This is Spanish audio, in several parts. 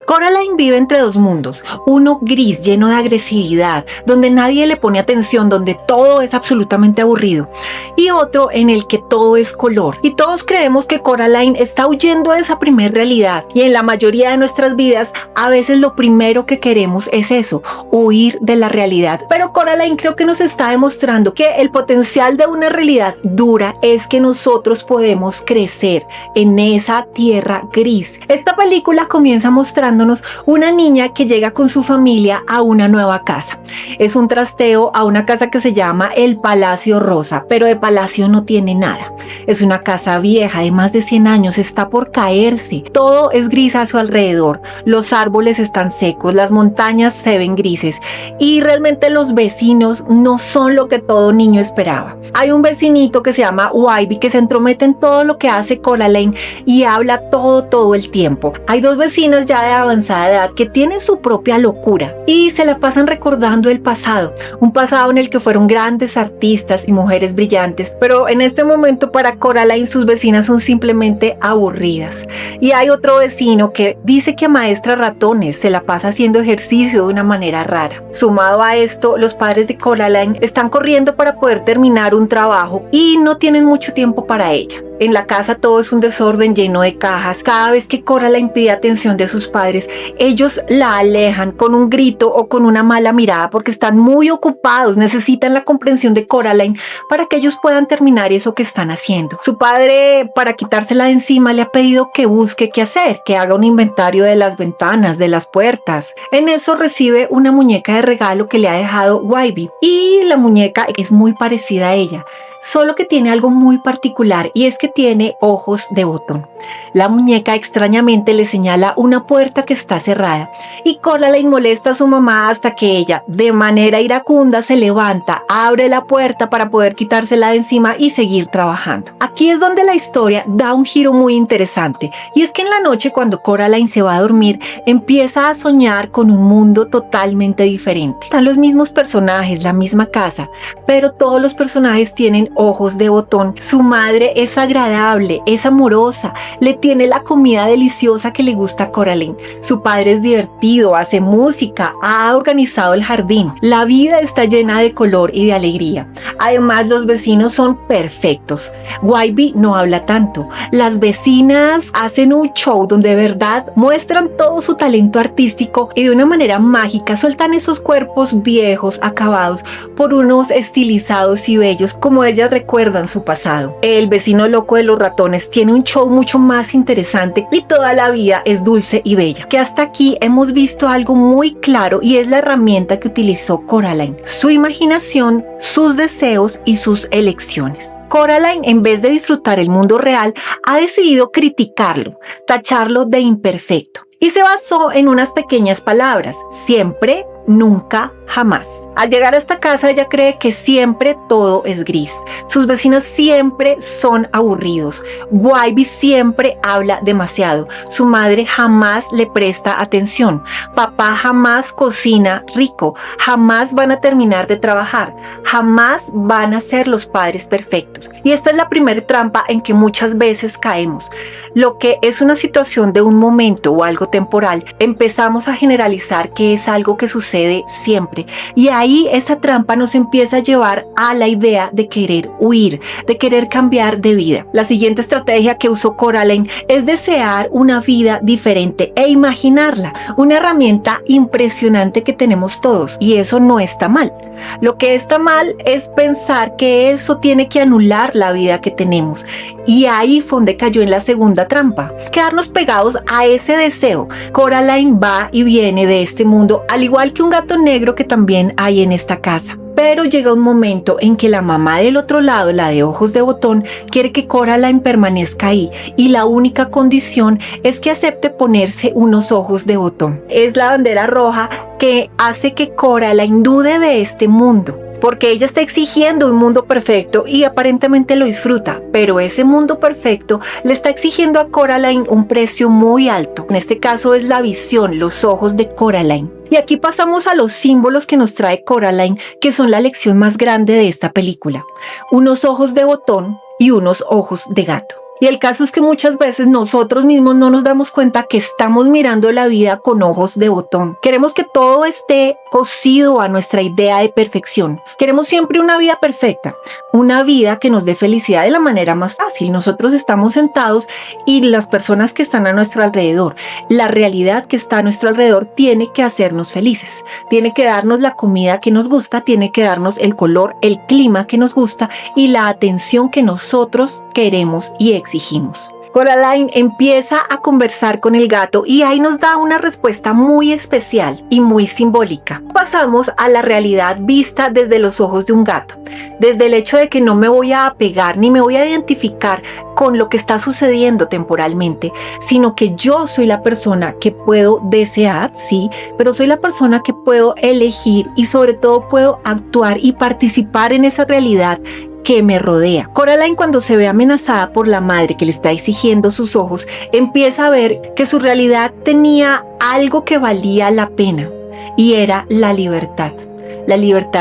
Coraline vive entre dos mundos, uno gris lleno de agresividad, donde nadie le pone atención, donde todo es absolutamente aburrido, y otro en el que todo es color. Y todos creemos que Coraline está huyendo de esa primer realidad, y en la mayoría de nuestras vidas a veces lo primero que queremos es eso, huir de la realidad. Pero Coraline creo que nos está demostrando que el potencial de una realidad dura es que nosotros podemos crecer en esa tierra gris. Esta película comienza mostrando una niña que llega con su familia a una nueva casa. Es un trasteo a una casa que se llama el Palacio Rosa, pero de palacio no tiene nada. Es una casa vieja de más de 100 años, está por caerse. Todo es gris a su alrededor. Los árboles están secos, las montañas se ven grises y realmente los vecinos no son lo que todo niño esperaba. Hay un vecinito que se llama Wybie que se entromete en todo lo que hace Coraline y habla todo el tiempo. Hay dos vecinos ya de avanzada edad que tienen su propia locura y se la pasan recordando el pasado, un pasado en el que fueron grandes artistas y mujeres brillantes, pero en este momento para Coraline sus vecinas son simplemente aburridas. Y hay otro vecino que dice que maestra ratones se la pasa haciendo ejercicio de una manera rara. Sumado a esto, los padres de Coraline están corriendo para poder terminar un trabajo y no tienen mucho tiempo para ella. En la casa todo es un desorden lleno de cajas. Cada vez que Coraline pide atención de sus padres, ellos la alejan con un grito o con una mala mirada porque están muy ocupados, necesitan la comprensión de Coraline para que ellos puedan terminar eso que están haciendo. Su padre, para quitársela de encima, le ha pedido que busque qué hacer, que haga un inventario de las ventanas, de las puertas. En eso recibe una muñeca de regalo que le ha dejado Wybie y la muñeca es muy parecida a ella. Solo que tiene algo muy particular y es que tiene ojos de botón. La muñeca extrañamente le señala una puerta que está cerrada y Coraline molesta a su mamá hasta que ella, de manera iracunda, se levanta, abre la puerta para poder quitársela de encima y seguir trabajando. Aquí es donde la historia da un giro muy interesante y es que en la noche cuando Coraline se va a dormir empieza a soñar con un mundo totalmente diferente. Están los mismos personajes, la misma casa, pero todos los personajes tienen ojos de botón. Su madre es agradable, es amorosa, le tiene la comida deliciosa que le gusta a Coraline. Su padre es divertido, hace música, ha organizado el jardín. La vida está llena de color y de alegría. Además, los vecinos son perfectos. Wybie no habla tanto. Las vecinas hacen un show donde de verdad muestran todo su talento artístico y de una manera mágica sueltan esos cuerpos viejos, acabados por unos estilizados y bellos como ellas recuerdan su pasado. El vecino loco de los ratones tiene un show mucho más interesante y toda la vida es dulce y bella. Que hasta aquí hemos visto algo muy claro y es la herramienta que utilizó Coraline, su imaginación, sus deseos y sus elecciones. Coraline, en vez de disfrutar el mundo real, ha decidido criticarlo, tacharlo de imperfecto y se basó en unas pequeñas palabras: siempre, nunca, jamás. Al llegar a esta casa ella cree que siempre todo es gris. Sus vecinos siempre son aburridos. Wybie siempre habla demasiado. Su madre jamás le presta atención. Papá jamás cocina rico. Jamás van a terminar de trabajar. Jamás van a ser los padres perfectos. Y esta es la primera trampa en que muchas veces caemos. Lo que es una situación de un momento o algo temporal, empezamos a generalizar que es algo que sucede siempre. Y ahí esa trampa nos empieza a llevar a la idea de querer huir, de querer cambiar de vida. La siguiente estrategia que usó Coraline es desear una vida diferente e imaginarla, una herramienta impresionante que tenemos todos, y eso no está mal. Lo que está mal es pensar que eso tiene que anular la vida que tenemos, y ahí fue donde cayó en la segunda trampa, quedarnos pegados a ese deseo. Coraline va y viene de este mundo, al igual que un gato negro que también hay en esta casa. Pero llega un momento en que la mamá del otro lado, la de ojos de botón, quiere que Coraline permanezca ahí y la única condición es que acepte ponerse unos ojos de botón. Es la bandera roja que hace que Coraline dude de este mundo, porque ella está exigiendo un mundo perfecto y aparentemente lo disfruta, pero ese mundo perfecto le está exigiendo a Coraline un precio muy alto. En este caso es la visión, los ojos de Coraline. Y aquí pasamos a los símbolos que nos trae Coraline, que son la lección más grande de esta película: unos ojos de botón y unos ojos de gato. Y el caso es que muchas veces nosotros mismos no nos damos cuenta que estamos mirando la vida con ojos de botón. Queremos que todo esté cosido a nuestra idea de perfección. Queremos siempre una vida perfecta, una vida que nos dé felicidad de la manera más fácil. Nosotros estamos sentados y las personas que están a nuestro alrededor, la realidad que está a nuestro alrededor tiene que hacernos felices. Tiene que darnos la comida que nos gusta, tiene que darnos el color, el clima que nos gusta y la atención que nosotros queremos y exigimos. Coraline empieza a conversar con el gato y ahí nos da una respuesta muy especial y muy simbólica. Pasamos a la realidad vista desde los ojos de un gato, desde el hecho de que no me voy a apegar ni me voy a identificar con lo que está sucediendo temporalmente, sino que yo soy la persona que puedo desear, sí, pero soy la persona que puedo elegir y sobre todo puedo actuar y participar en esa realidad que me rodea. Coraline, cuando se ve amenazada por la madre que le está exigiendo sus ojos, empieza a ver que su realidad tenía algo que valía la pena y era la libertad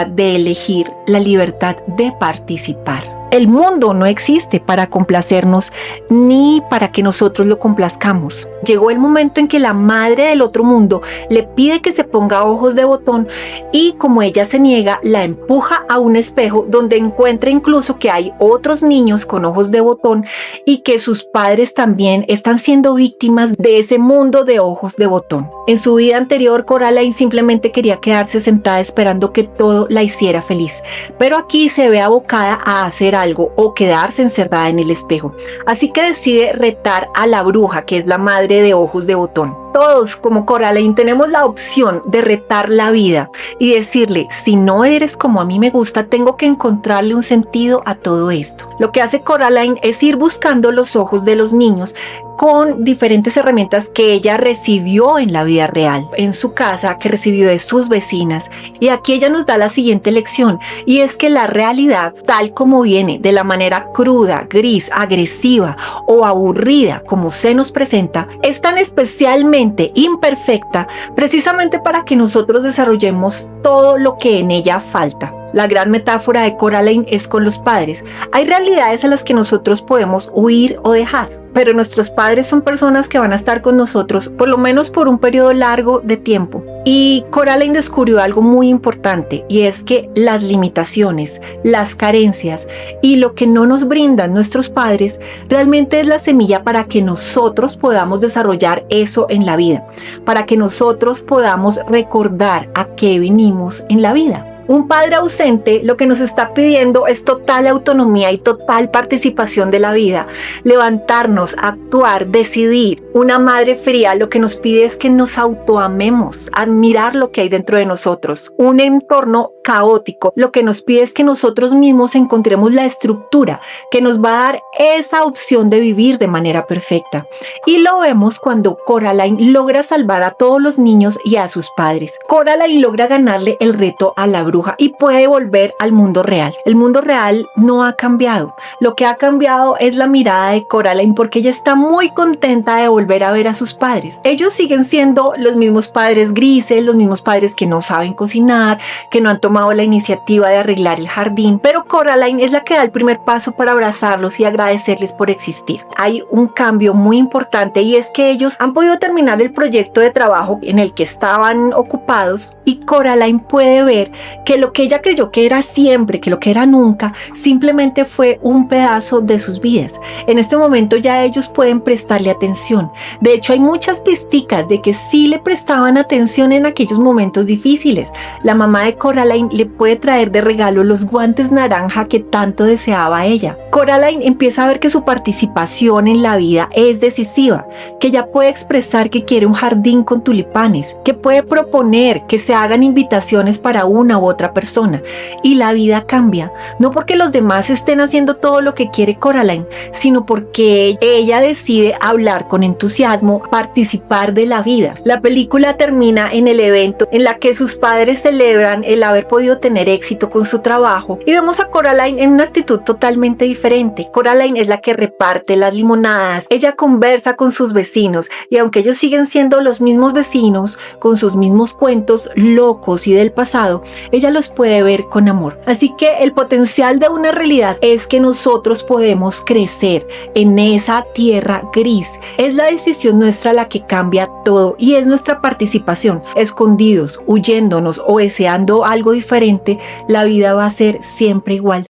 de elegir, la libertad de participar. El mundo no existe para complacernos ni para que nosotros lo complazcamos. Llegó el momento en que la madre del otro mundo le pide que se ponga ojos de botón y como ella se niega, la empuja a un espejo donde encuentra incluso que hay otros niños con ojos de botón y que sus padres también están siendo víctimas de ese mundo de ojos de botón. En su vida anterior, Coraline simplemente quería quedarse sentada esperando que todo la hiciera feliz, pero aquí se ve abocada a hacer algo o quedarse encerrada en el espejo. Así que decide retar a la bruja, que es la madre de ojos de botón. Todos, como Coraline, tenemos la opción de retar la vida y decirle, si no eres como a mí me gusta, tengo que encontrarle un sentido a todo esto. Lo que hace Coraline es ir buscando los ojos de los niños con diferentes herramientas que ella recibió en la vida real, en su casa, que recibió de sus vecinas. Y aquí ella nos da la siguiente lección, y es que la realidad, tal como viene, de la manera cruda, gris, agresiva o aburrida como se nos presenta, es tan especialmente imperfecta precisamente para que nosotros desarrollemos todo lo que en ella falta. La gran metáfora de Coraline es con los padres. Hay realidades a las que nosotros podemos huir o dejar, pero nuestros padres son personas que van a estar con nosotros por lo menos por un periodo largo de tiempo. Y Coraline descubrió algo muy importante, y es que las limitaciones, las carencias y lo que no nos brindan nuestros padres realmente es la semilla para que nosotros podamos desarrollar eso en la vida, para que nosotros podamos recordar a qué vinimos en la vida. Un padre ausente lo que nos está pidiendo es total autonomía y total participación de la vida, levantarnos, actuar, decidir. Una madre fría lo que nos pide es que nos autoamemos, admirar lo que hay dentro de nosotros. Un entorno caótico lo que nos pide es que nosotros mismos encontremos la estructura que nos va a dar esa opción de vivir de manera perfecta. Y lo vemos cuando Coraline logra salvar a todos los niños y a sus padres. Coraline logra ganarle el reto a la bruja y puede volver al mundo real. El mundo real no ha cambiado. Lo que ha cambiado es la mirada de Coraline, porque ella está muy contenta de volver a ver a sus padres. Ellos siguen siendo los mismos padres grises, los mismos padres que no saben cocinar, que no han tomado la iniciativa de arreglar el jardín, pero Coraline es la que da el primer paso para abrazarlos y agradecerles por existir. Hay un cambio muy importante, y es que ellos han podido terminar el proyecto de trabajo en el que estaban ocupados, y Coraline puede ver que lo que ella creyó que era siempre, que lo que era nunca, simplemente fue un pedazo de sus vidas. En este momento ya ellos pueden prestarle atención. De hecho, hay muchas pisticas de que sí le prestaban atención en aquellos momentos difíciles. La mamá de Coraline le puede traer de regalo los guantes naranja que tanto deseaba ella. Coraline empieza a ver que su participación en la vida es decisiva, que ella puede expresar que quiere un jardín con tulipanes, que puede proponer que se hagan invitaciones para una u otra persona, y la vida cambia, no porque los demás estén haciendo todo lo que quiere Coraline, sino porque ella decide hablar con entusiasmo, participar de la vida. La película termina en el evento en la que sus padres celebran el haber podido tener éxito con su trabajo, y vemos a Coraline en una actitud totalmente diferente. Coraline es la que reparte las limonadas, ella conversa con sus vecinos, y aunque ellos siguen siendo los mismos vecinos, con sus mismos cuentos locos y del pasado, ella ella los puede ver con amor. Así que el potencial de una realidad es que nosotros podemos crecer en esa tierra gris. Es la decisión nuestra la que cambia todo y es nuestra participación. Escondidos, huyéndonos o deseando algo diferente, la vida va a ser siempre igual.